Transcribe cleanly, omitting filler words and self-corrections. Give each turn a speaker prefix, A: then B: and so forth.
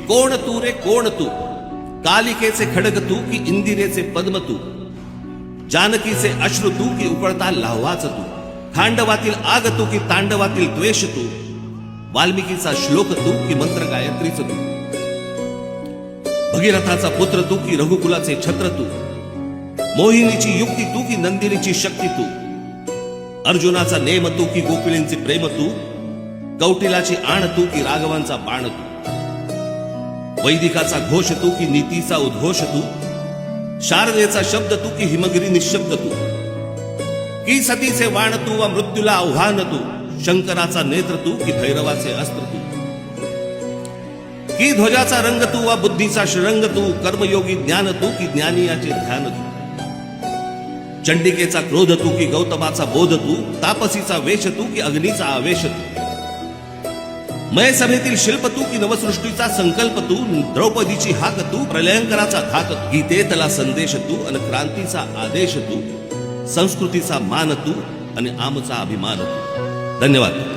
A: कोण तू रे कोण तू, कालिकेचे खडग तू की इंदिरेचे पद्म तू, जानकीचे अश्रू तू की उकळता लाव्हाच तू, खांडवातील आग तू की तांडवातील द्वेष तू, वाल्मिकीचा श्लोक तू की मंत्र गायत्रीच तू, भगीरथाचा पुत्र तू की रघुकुलाचे छत्र तू, मोहिनीची युक्ती तू की नंदिनीची शक्ती तू, अर्जुनाचा नेम तू की गोपिळींचे प्रेम तू, कौटिलाची आण तू की राघवांचा बाण तू, वैदिकाचा घोष तू की नीतीचा उद्घोष तू, शारदेचा शब्द तू की हिमगिरी निशब्द तू, की सतीचे वाण तू व मृत्यूला आव्हान तू, शंकराचा नेत्र तू की भैरवाचे अस्त्र तू, की ध्वजाचा रंग तू व बुद्धीचा श्रंग तू, कर्मयोगी ज्ञान तू की ज्ञानियाचे ध्यान तू, चंडिकेचा क्रोध तू की गौतमाचा बोध तू, तापसीचा वेश तू की अग्नीचा आवेश तू, मय सभेतील शिल्प तू की नवसृष्टीचा संकल्प तू, द्रौपदीची हाक तू प्रलयंकराचा धाक तू, गीतेतला संदेश तू अन क्रांतीचा आदेश तू, संस्कृतीचा मान तू आणि आमचा अभिमान तू. धन्यवाद.